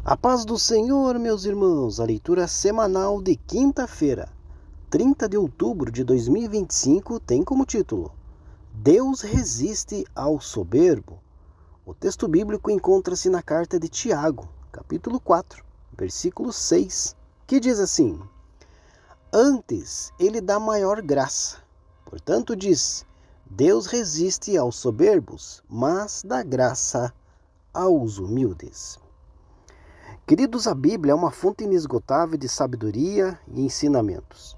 A paz do Senhor, meus irmãos, a leitura semanal de quinta-feira, 30 de outubro de 2025, tem como título: Deus resiste ao soberbo. O texto bíblico encontra-se na carta de Tiago, capítulo 4, versículo 6, que diz assim: Antes ele dá maior graça. Portanto diz: Deus resiste aos soberbos, mas dá graça aos humildes. Queridos, a Bíblia é uma fonte inesgotável de sabedoria e ensinamentos.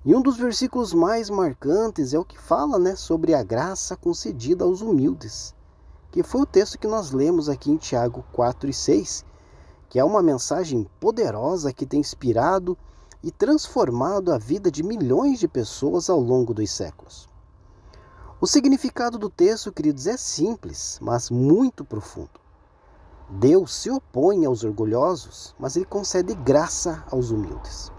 E um dos versículos mais marcantes é o que fala sobre a graça concedida aos humildes, que foi o texto que nós lemos aqui em Tiago 4 e 6, que é uma mensagem poderosa que tem inspirado e transformado a vida de milhões de pessoas ao longo dos séculos. O significado do texto, queridos, é simples, mas muito profundo. Deus se opõe aos orgulhosos, mas Ele concede graça aos humildes.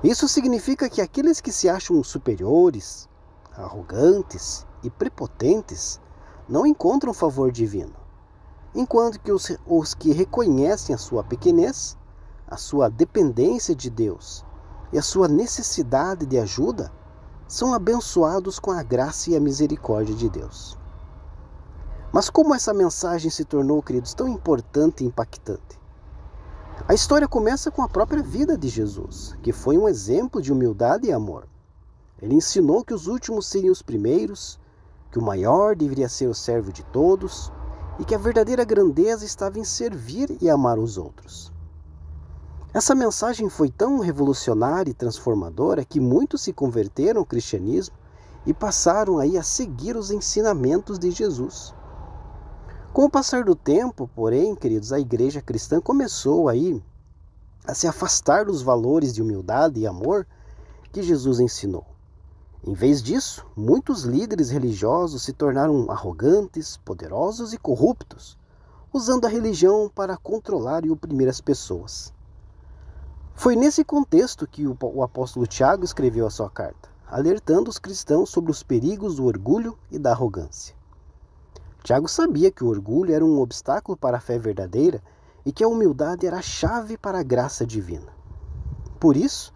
Isso significa que aqueles que se acham superiores, arrogantes e prepotentes não encontram favor divino, enquanto que os que reconhecem a sua pequenez, a sua dependência de Deus e a sua necessidade de ajuda são abençoados com a graça e a misericórdia de Deus. Mas como essa mensagem se tornou, queridos, tão importante e impactante? A história começa com a própria vida de Jesus, que foi um exemplo de humildade e amor. Ele ensinou que os últimos seriam os primeiros, que o maior deveria ser o servo de todos e que a verdadeira grandeza estava em servir e amar os outros. Essa mensagem foi tão revolucionária e transformadora que muitos se converteram ao cristianismo e passaram aí a seguir os ensinamentos de Jesus. Com o passar do tempo, porém, queridos, a igreja cristã começou aí a se afastar dos valores de humildade e amor que Jesus ensinou. Em vez disso, muitos líderes religiosos se tornaram arrogantes, poderosos e corruptos, usando a religião para controlar e oprimir as pessoas. Foi nesse contexto que o apóstolo Tiago escreveu a sua carta, alertando os cristãos sobre os perigos do orgulho e da arrogância. Tiago sabia que o orgulho era um obstáculo para a fé verdadeira e que a humildade era a chave para a graça divina. Por isso,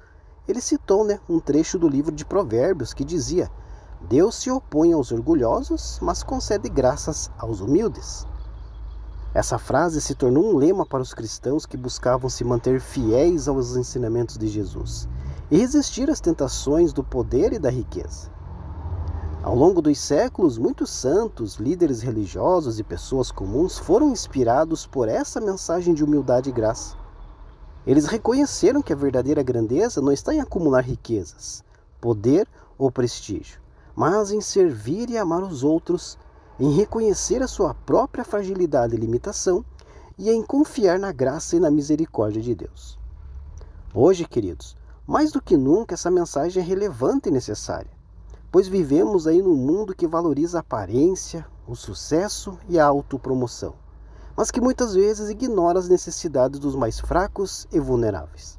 ele citou um trecho do livro de Provérbios que dizia: Deus se opõe aos orgulhosos, mas concede graças aos humildes. Essa frase se tornou um lema para os cristãos que buscavam se manter fiéis aos ensinamentos de Jesus e resistir às tentações do poder e da riqueza. Ao longo dos séculos, muitos santos, líderes religiosos e pessoas comuns foram inspirados por essa mensagem de humildade e graça. Eles reconheceram que a verdadeira grandeza não está em acumular riquezas, poder ou prestígio, mas em servir e amar os outros, em reconhecer a sua própria fragilidade e limitação e em confiar na graça e na misericórdia de Deus. Hoje, queridos, mais do que nunca essa mensagem é relevante e necessária, pois vivemos aí num mundo que valoriza a aparência, o sucesso e a autopromoção, mas que muitas vezes ignora as necessidades dos mais fracos e vulneráveis.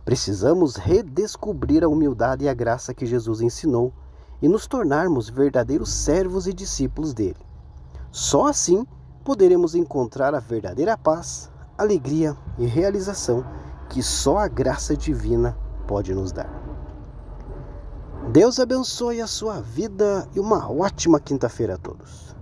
Precisamos redescobrir a humildade e a graça que Jesus ensinou e nos tornarmos verdadeiros servos e discípulos dele. Só assim poderemos encontrar a verdadeira paz, alegria e realização que só a graça divina pode nos dar. Deus abençoe a sua vida e uma ótima quinta-feira a todos.